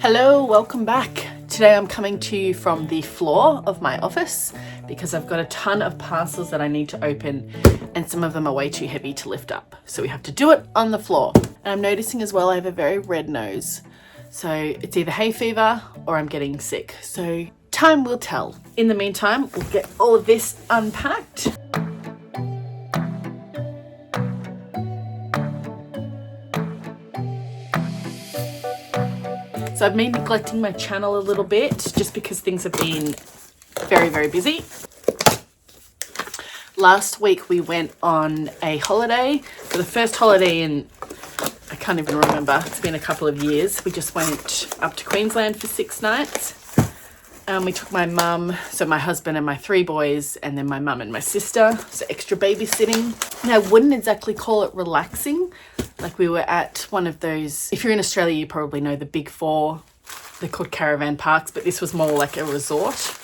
Hello, welcome back. Today I'm coming to you from the floor of my office because I've got a ton of parcels that I need to open and some of them are way too heavy to lift up. So we have to do it on the floor. And I'm noticing as well I have a very red nose. So it's either hay fever or I'm getting sick. So time will tell. In the meantime, we'll get all of this unpacked. So I've been neglecting my channel a little bit just because things have been very, very busy. Last week we went on a holiday. For the first holiday in, I can't even remember, it's been a couple of years. We just went up to Queensland for 6 nights. We took my mum, so my husband and my 3 boys, and then my mum and my sister, so extra babysitting. And I wouldn't exactly call it relaxing. Like we were at one of those, if you're in Australia, you probably know the big 4, they're called caravan parks, but this was more like a resort.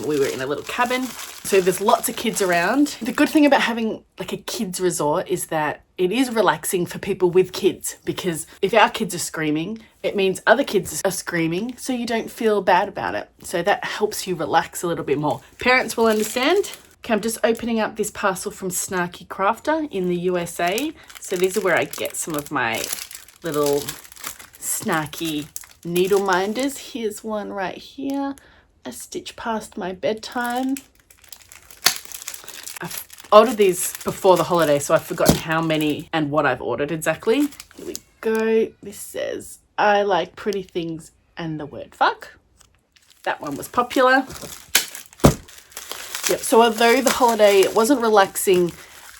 We were in a little cabin. So there's lots of kids around. The good thing about having like a kids resort is that it is relaxing for people with kids, because if our kids are screaming, it means other kids are screaming, so you don't feel bad about it. So that helps you relax a little bit more. Parents will understand. Okay, I'm just opening up this parcel from Snarky Crafter in the USA. So these are where I get some of my little snarky needle minders. Here's one right here. A stitch past my bedtime. I've ordered these before the holiday, so I've forgotten how many and what I've ordered exactly. Here we go. This says, I like pretty things and the word fuck. That one was popular. Yep, so although the holiday wasn't relaxing,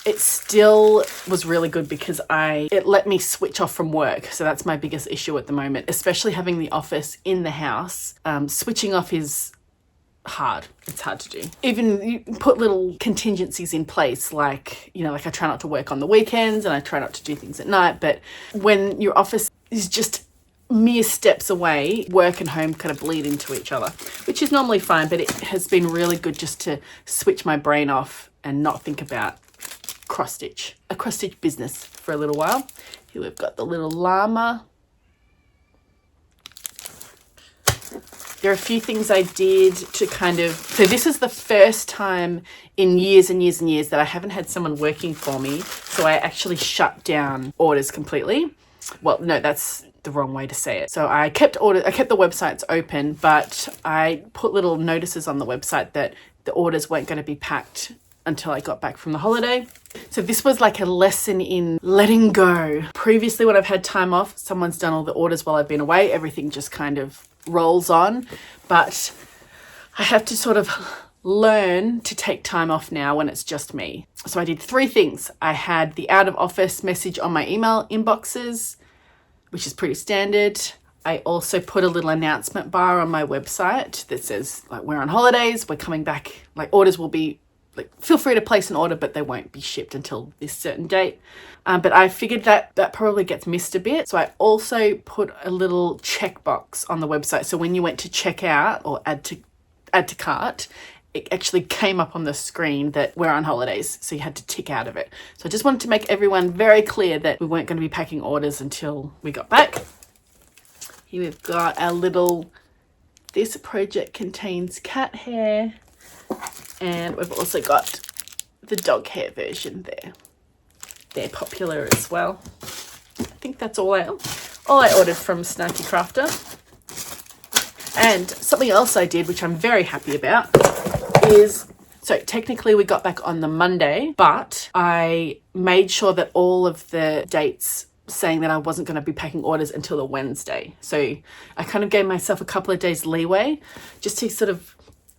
it still was really good because it let me switch off from work. So that's my biggest issue at the moment, especially having the office in the house. Switching off is hard. It's hard to do. Even you put little contingencies in place, like, you know, like I try not to work on the weekends and I try not to do things at night. But when your office is just mere steps away, work and home kind of bleed into each other, which is normally fine, but it has been really good just to switch my brain off and not think about a cross stitch business for a little while. Here we've got the little llama. There are a few things I did to so this is the first time in years and years and years that I haven't had someone working for me. So I actually shut down orders completely. Well, no, that's the wrong way to say it. So I kept the websites open, but I put little notices on the website that the orders weren't going to be packed until I got back from the holiday. So this was like a lesson in letting go. Previously, when I've had time off, someone's done all the orders while I've been away. Everything just kind of rolls on, but I have to sort of learn to take time off now when it's just me. So I did 3 things. I had the out of office message on my email inboxes, which is pretty standard. I also put a little announcement bar on my website that says, like, we're on holidays, we're coming back, like orders will be, like, feel free to place an order, but they won't be shipped until this certain date. But I figured that probably gets missed a bit. So I also put a little checkbox on the website. So when you went to check out or add to cart, it actually came up on the screen that we're on holidays. So you had to tick out of it. So I just wanted to make everyone very clear that we weren't going to be packing orders until we got back. Here we've got our little, this project contains cat hair. And we've also got the dog hair version there. They're popular as well. I think that's all I ordered from Snarky Crafter. And something else I did, which I'm very happy about, is, so technically we got back on the Monday, but I made sure that all of the dates saying that I wasn't going to be packing orders until the Wednesday. So I kind of gave myself a couple of days leeway just to sort of,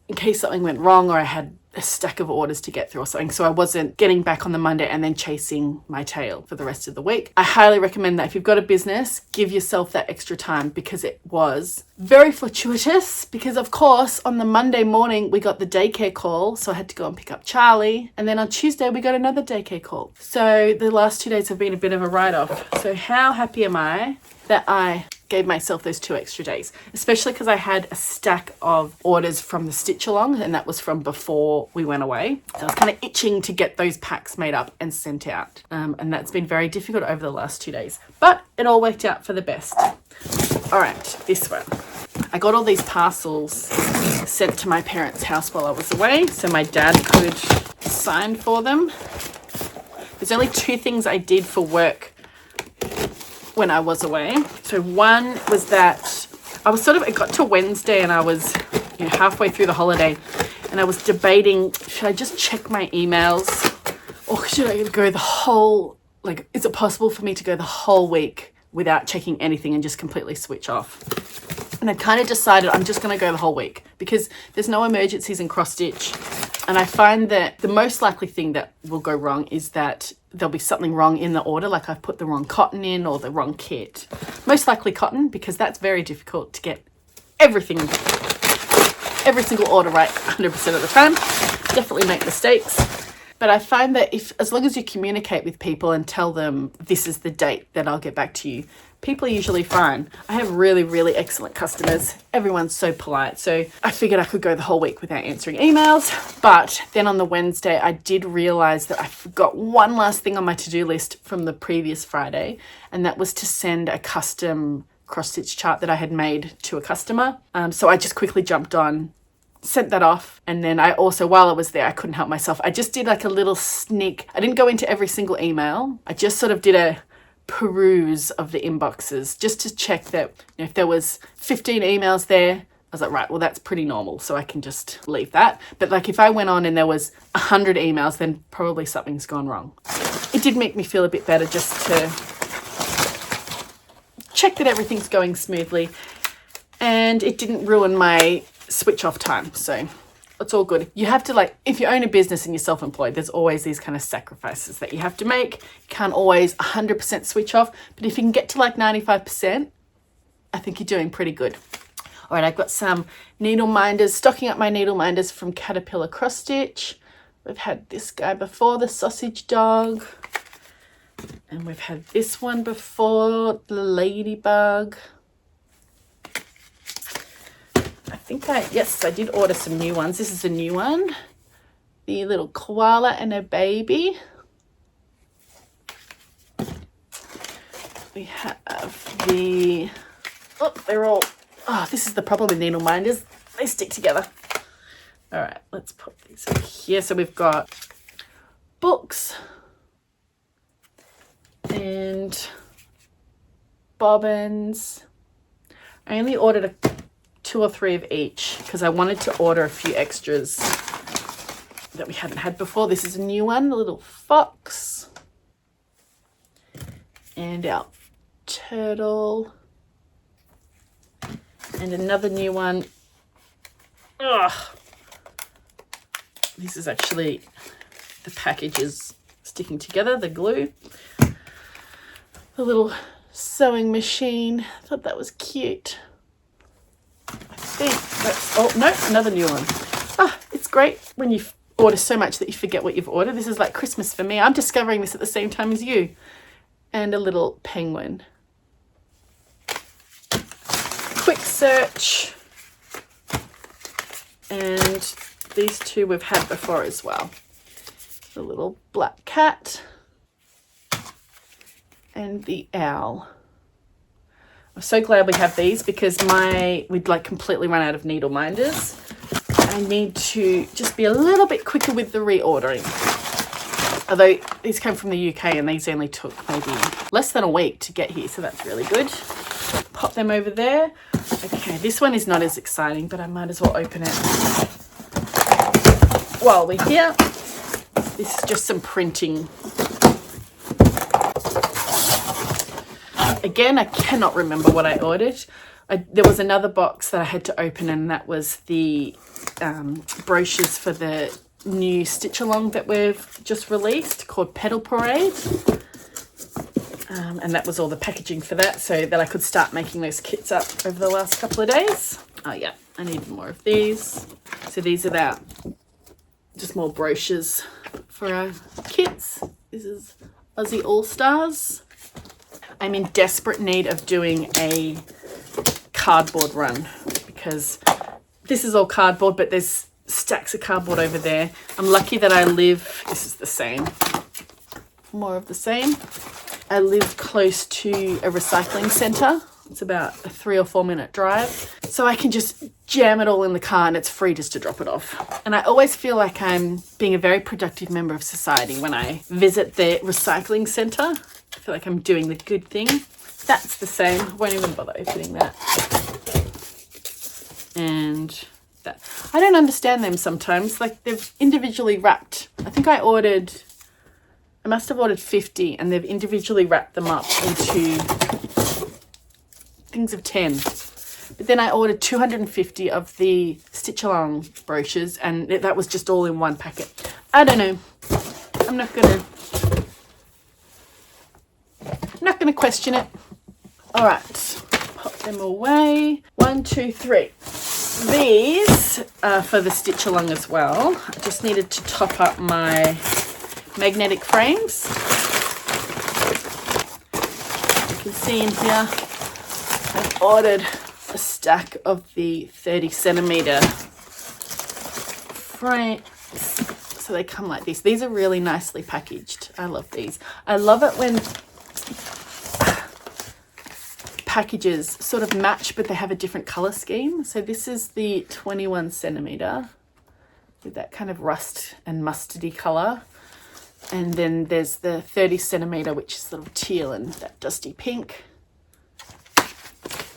in case something went wrong or I had a stack of orders to get through or something. So I wasn't getting back on the Monday and then chasing my tail for the rest of the week. I highly recommend that if you've got a business, give yourself that extra time, because it was very fortuitous, because of course on the Monday morning we got the daycare call. So I had to go and pick up Charlie. And then on Tuesday we got another daycare call. So the last 2 days have been a bit of a write-off. So how happy am I that I gave myself those 2 extra days, especially because I had a stack of orders from the stitch along, and that was from before we went away. So I was kind of itching to get those packs made up and sent out. And that's been very difficult over the last 2 days, but it all worked out for the best. All right, this one. I got all these parcels sent to my parents' house while I was away, so my dad could sign for them. There's only 2 things I did for work when I was away. So one was that I was it got to Wednesday and I was halfway through the holiday, and I was debating, should I just check my emails or should I go the whole, is it possible for me to go the whole week without checking anything and just completely switch off? And I kind of decided I'm just going to go the whole week because there's no emergencies in cross stitch. And I find that the most likely thing that will go wrong is that there'll be something wrong in the order, like I've put the wrong cotton in or the wrong kit. Most likely cotton, because that's very difficult to get every single order right 100% of the time. Definitely make mistakes. But I find that as long as you communicate with people and tell them this is the date that I'll get back to you, people are usually fine. I have really, really excellent customers. Everyone's so polite. So I figured I could go the whole week without answering emails. But then on the Wednesday, I did realize that I forgot one last thing on my to-do list from the previous Friday. And that was to send a custom cross-stitch chart that I had made to a customer. So I just quickly jumped on, sent that off. And then I also, while I was there, I couldn't help myself. I just did a little sneak. I didn't go into every single email. I just did a peruse of the inboxes just to check that if there was 15 emails there, I was like, right, well, that's pretty normal, so I can just leave that. But if I went on and there was 100 emails, then probably something's gone wrong. It did make me feel a bit better just to check that everything's going smoothly, and it didn't ruin my switch off time, so it's all good. You have to, if you own a business and you're self-employed, there's always these kind of sacrifices that you have to make. You can't always 100% switch off, but if you can get to 95%, I think you're doing pretty good. All right, I've got some needle minders, stocking up my needle minders from Caterpillar Cross Stitch. We've had this guy before, the sausage dog. And we've had this one before, the ladybug. Yes, I did order some new ones. This is a new one. The little koala and a baby. We have this is the problem with needle minders. They stick together. All right, let's put these over here. So we've got books and bobbins. I only ordered 2 or 3 of each because I wanted to order a few extras that we hadn't had before. This is a new one, the little fox, and our turtle, and another new one. This is actually, the package is sticking together, the glue. The little sewing machine, I thought that was cute. Another new one. It's great when you order so much that you forget what you've ordered. This is like Christmas for me. I'm discovering this at the same time as you. And a little penguin. Quick search. And these 2 we've had before as well. The little black cat and the owl. I'm so glad we have these because we'd completely run out of needle minders. I need to just be a little bit quicker with the reordering. Although these came from the UK and these only took maybe less than a week to get here, so that's really good. Pop them over there. Okay, this one is not as exciting, but I might as well open it while we're here. This is just some printing. Again, I cannot remember what I ordered. There was another box that I had to open, and that was the brochures for the new stitch along that we've just released called Pedal Parade. And that was all the packaging for that, so that I could start making those kits up over the last couple of days. Oh yeah, I need more of these. So these are just more brochures for our kits. This is Aussie All Stars. I'm in desperate need of doing a cardboard run because this is all cardboard, but there's stacks of cardboard over there. I'm lucky that this is the same, more of the same. I live close to a recycling centre It's about a 3 or 4 minute drive. So I can just jam it all in the car and it's free just to drop it off. And I always feel like I'm being a very productive member of society when I visit the recycling centre. I feel like I'm doing the good thing. That's the same. Won't even bother opening that. And that. I don't understand them sometimes. Like they've individually wrapped. I think I must have ordered 50 and they've individually wrapped them up into things of 10. But then I ordered 250 of the Stitch Along brochures and that was just all in one packet. I don't know. I'm not gonna question it. All right, pop them away. 1, 2, 3. These are for the Stitch Along as well. I just needed to top up my magnetic frames. You can see in here, I've ordered a stack of the 30 centimeter frames. So they come like this. These are really nicely packaged. I love these. I love it when packages sort of match, but they have a different color scheme. So this is the 21 centimeter with that kind of rust and mustardy color. And then there's the 30 centimeter, which is sort of teal and that dusty pink.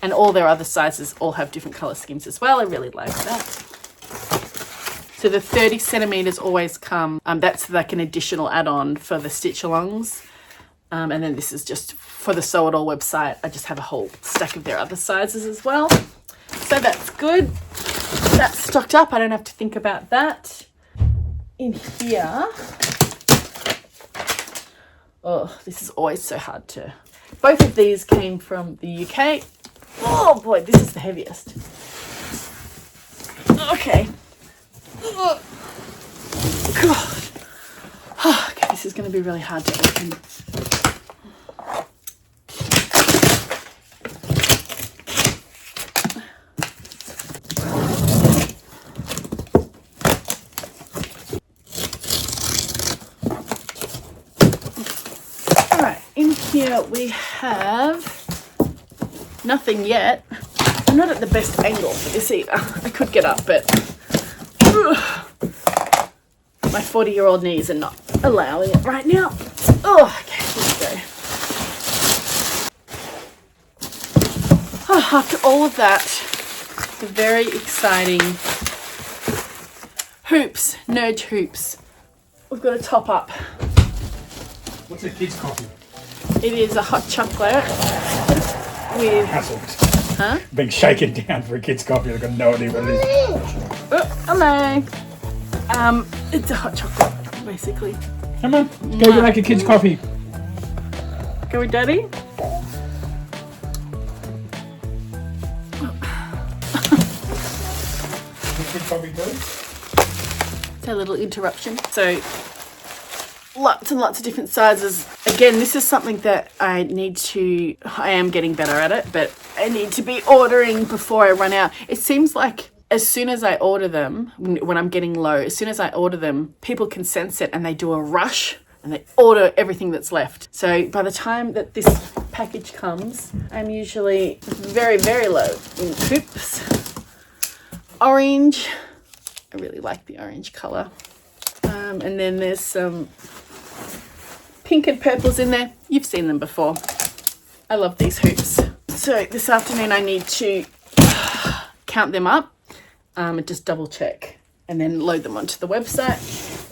And all their other sizes all have different color schemes as well. I really like that. So the 30 centimeters always come, that's like an additional add-on for the Stitch Alongs. And then this is just for the Sew It All website. I just have a whole stack of their other sizes as well. So that's good. That's stocked up. I don't have to think about that. In here, oh, this is always so hard to... Both of these came from the UK. Oh boy, this is the heaviest. Okay. Oh, God. Oh, okay, this is going to be really hard to open. Here we have nothing yet. I'm not at the best angle for this either. I could get up, but my 40-year-old knees are not allowing it right now. Oh, okay, here we go. Oh, after all of that, the very exciting hoops, nerd hoops. We've got a top up. What's a kid's coffee? It is a hot chocolate with... Hassled. Huh? Being shaken down for a kid's coffee. I've got no idea what it is. Oh, hello. It's a hot chocolate, basically. Come on, go make a kid's coffee. Go with Daddy. Kid's coffee too? It's a little interruption. So... lots and lots of different sizes. Again, this is something that I am getting better at it, but I need to be ordering before I run out. It seems like as soon as I order them, when I'm getting low, as soon as I order them, people can sense it and they do a rush and they order everything that's left. So by the time that this package comes, I'm usually very, very low in hoops. Orange. I really like the orange color. And then there's some pink and purples in there. You've seen them before. I love these hoops. So this afternoon I need to count them up and just double check and then load them onto the website.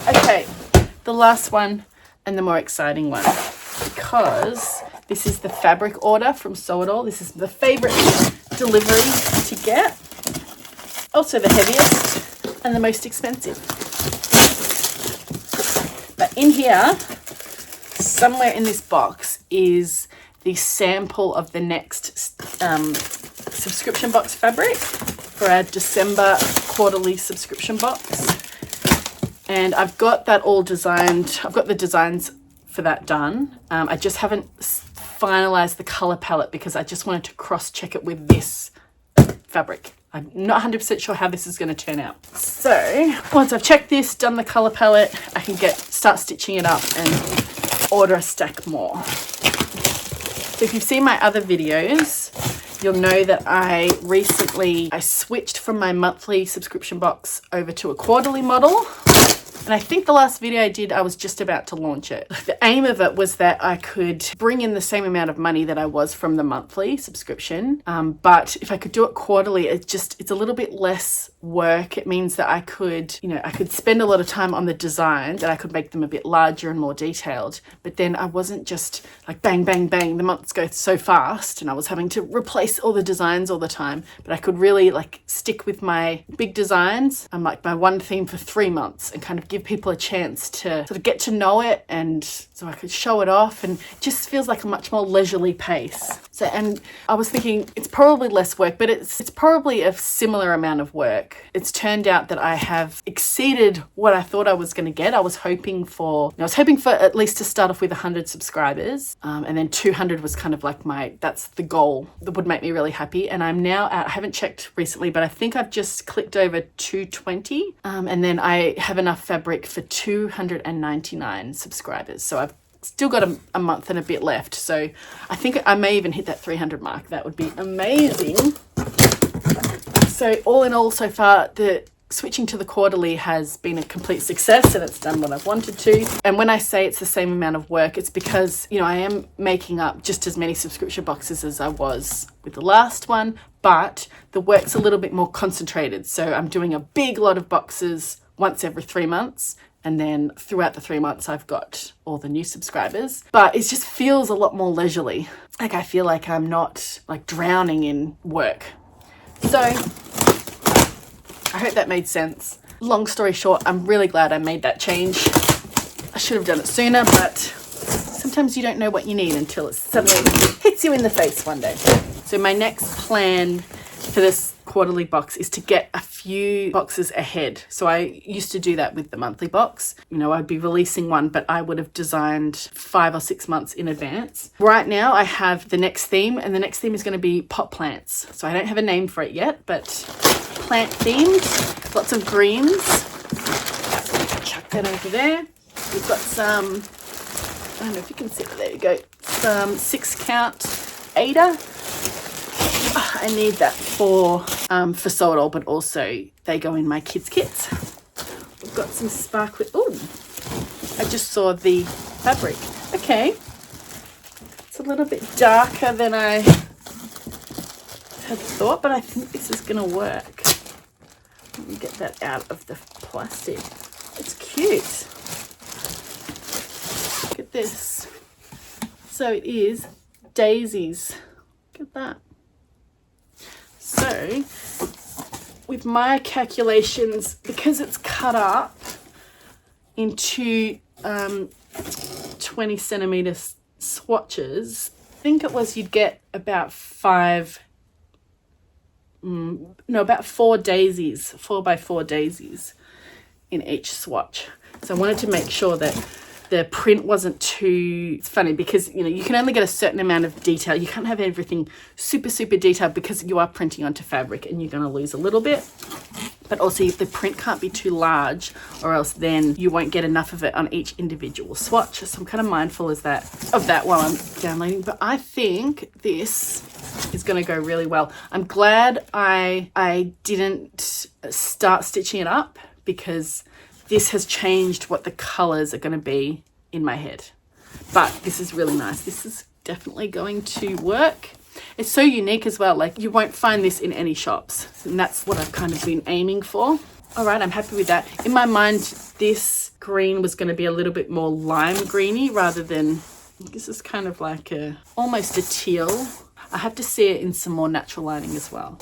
Okay, the last one and the more exciting one, because this is the fabric order from Sew It All. This is the favorite delivery to get. Also the heaviest and the most expensive. But in here, somewhere in this box, is the sample of the next subscription box fabric for our December quarterly subscription box. And I've got that all designed. I've got the designs for that done. I just haven't finalized the color palette because I just wanted to cross-check it with this fabric. I'm not 100% sure how this is going to turn out. So once I've checked this, done the color palette, I can start stitching it up and order a stack more. So if you've seen my other videos, you'll know that I switched from my monthly subscription box over to a quarterly model. And I think the last video I did, I was just about to launch it. The aim of it was that I could bring in the same amount of money that I was from the monthly subscription. But if I could do it quarterly, it's a little bit less work. It means that I could spend a lot of time on the designs and I could make them a bit larger and more detailed. But then I wasn't just like bang, bang, bang. The months go so fast and I was having to replace all the designs all the time. But I could really like stick with my big designs and like my one theme for 3 months and kind of give people a chance to sort of get to know it, and so I could show it off, and it just feels like a much more leisurely pace. So, and I was thinking it's probably less work, but it's probably a similar amount of work. It's turned out that I have exceeded what I thought I was going to get. I was hoping for at least to start off with 100 subscribers, and then 200 was kind of like that's the goal that would make me really happy. And I'm now at, I haven't checked recently, but I think I've just clicked over 220, and then I have enough fabric for 299 subscribers. So I've still got a month and a bit left. So I think I may even hit that 300 mark. That would be amazing. So all in all, so far, the switching to the quarterly has been a complete success and it's done what I've wanted to. And when I say it's the same amount of work, it's because, I am making up just as many subscription boxes as I was with the last one, but the work's a little bit more concentrated. So I'm doing a big lot of boxes once every 3 months. And then throughout the 3 months, I've got all the new subscribers. But it just feels a lot more leisurely. Like I feel like I'm not like drowning in work. So I hope that made sense. Long story short, I'm really glad I made that change. I should have done it sooner, but sometimes you don't know what you need until it suddenly hits you in the face one day. So my next plan for this quarterly box is to get a few boxes ahead. So I used to do that with the monthly box. I'd be releasing one, but I would have designed 5 or 6 months in advance. Right now I have the next theme, and the next theme is going to be pot plants. So I don't have a name for it yet, but plant themed, lots of greens. Chuck that over there. We've got some, I don't know if you can see it, there you go, some 6-count Ada. I need that for sew it all, but also they go in my kids' kits. We've got some sparkly. Oh, I just saw the fabric. Okay, it's a little bit darker than I had thought, but I think this is gonna work. Let me get that out of the plastic. It's cute. Look at this. So it is daisies. Look at that. So, with my calculations, because it's cut up into 20 centimeter swatches, I think it was you'd get about 4 daisies, 4x4 daisies in each swatch. So I wanted to make sure that the print wasn't too, it's funny because, you can only get a certain amount of detail. You can't have everything super, super detailed because you are printing onto fabric and you're going to lose a little bit. But also the print can't be too large or else then you won't get enough of it on each individual swatch. So I'm kind of mindful of that while I'm downloading. But I think this is going to go really well. I'm glad I didn't start stitching it up because this has changed what the colors are going to be in my head. But this is really nice. This is definitely going to work. It's so unique as well. Like you won't find this in any shops. And that's what I've kind of been aiming for. All right, I'm happy with that. In my mind, this green was going to be a little bit more lime greeny rather than, this is kind of like almost a teal. I have to see it in some more natural lining as well.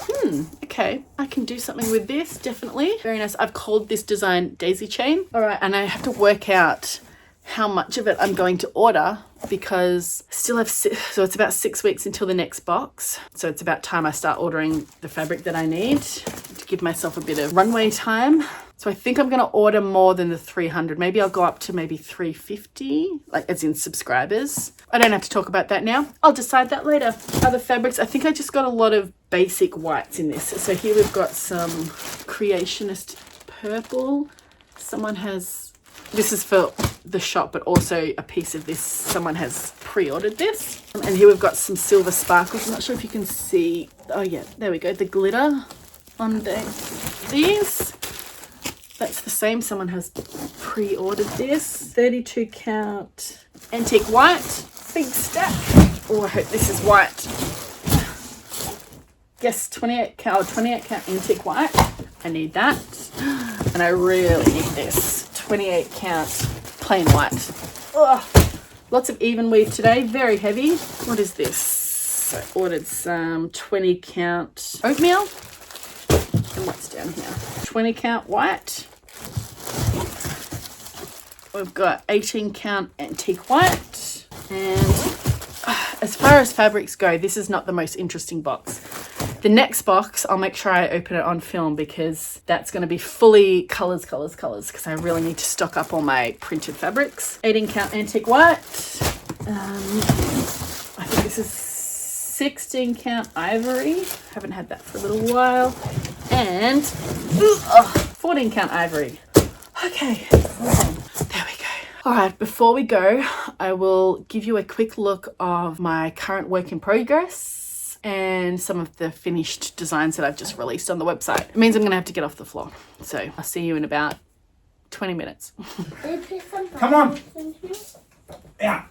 Okay, I can do something with this, definitely. Very nice. I've called this design Daisy Chain. All right, and I have to work out how much of it I'm going to order because I still have, so it's about 6 weeks until the next box. So it's about time I start ordering the fabric that I need to give myself a bit of runway time. So I think I'm going to order more than the 300. Maybe I'll go up to maybe 350, like as in subscribers. I don't have to talk about that now. I'll decide that later. Other fabrics, I think I just got a lot of basic whites in this. So here we've got some Creationist purple. Someone has, this is for the shop, but also a piece of this someone has pre-ordered this. And here we've got some silver sparkles. I'm not sure if you can see. Oh yeah, there we go. The glitter on these. That's the same. Someone has pre-ordered this. 32 count antique white. Big stack. Oh, I hope this is white. Yes, 28 count antique white. I need that. And I really need this. 28 count plain white. Ugh. Lots of even weave today. Very heavy. What is this? I ordered some 20 count oatmeal. And what's down here? 20 count white. We've got 18 count antique white. And as far as fabrics go, this is not the most interesting box. The next box, I'll make sure I open it on film because that's going to be fully colours, because I really need to stock up all my printed fabrics. 18 count antique white. I think this is 16 count ivory. Haven't had that for a little while. And 14 count ivory. Okay, there we go. All right, before we go, I will give you a quick look of my current work in progress and some of the finished designs that I've just released on the website. It means I'm going to have to get off the floor. So I'll see you in about 20 minutes. Come on. Yeah.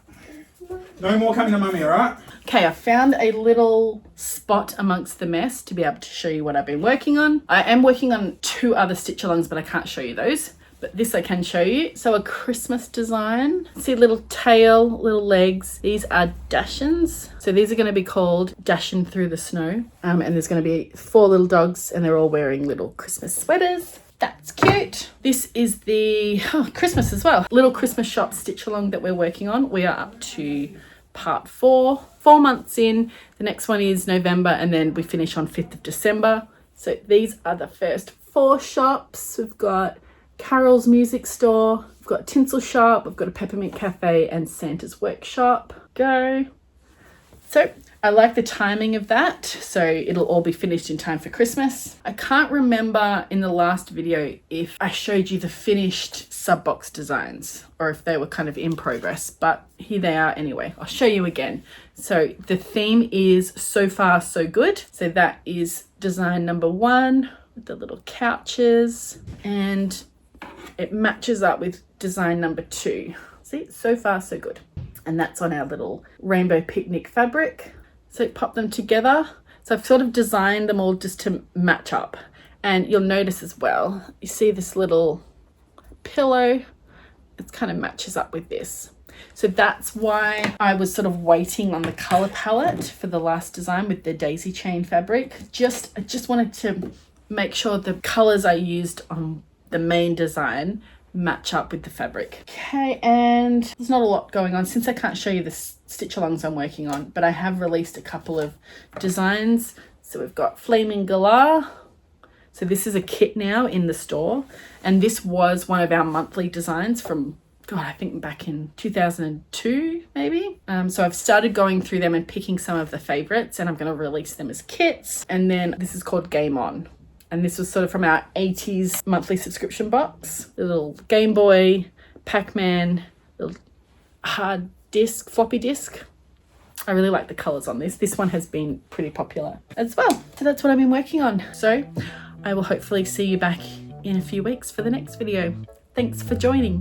No more coming to mummy, all right? Okay, I found a little spot amongst the mess to be able to show you what I've been working on. I am working on 2 other stitch-alongs, but I can't show you those. But this I can show you. So a Christmas design. See little tail, little legs. These are Dashins. So these are going to be called Dashin' Through the Snow. And there's going to be 4 little dogs and they're all wearing little Christmas sweaters. That's cute. This is the Christmas as well. Little Christmas shop stitch along that we're working on. We are up to part 4. 4 months in. The next one is November and then we finish on 5th of December. So these are the first 4 shops. We've got Carol's Music Store, we've got Tinsel Shop, we've got a Peppermint Cafe and Santa's Workshop. Go. So I like the timing of that, so it'll all be finished in time for Christmas. I can't remember in the last video if I showed you the finished sub box designs or if they were kind of in progress, but here they are anyway. I'll show you again. So the theme is So Far So Good. So that is design number 1 with the little couches, and it matches up with design number 2. See, So Far So Good. And that's on our little rainbow picnic fabric. So pop them together. So I've sort of designed them all just to match up. And you'll notice as well, you see this little pillow, it kind of matches up with this. So that's why I was sort of waiting on the color palette for the last design with the daisy chain fabric. I just wanted to make sure the colors I used on the main design match up with the fabric. Okay, and there's not a lot going on since I can't show you the stitch alongs I'm working on, but I have released a couple of designs. So we've got Flaming Galah. So this is a kit now in the store, and this was one of our monthly designs from, God, I think back in 2002 maybe. So I've started going through them and picking some of the favorites, and I'm going to release them as kits. And then this is called Game On. And this was sort of from our 80s monthly subscription box. The little Game Boy, Pac-Man, little hard disc, floppy disk. I really like the colours on this. This one has been pretty popular as well. So that's what I've been working on. So I will hopefully see you back in a few weeks for the next video. Thanks for joining.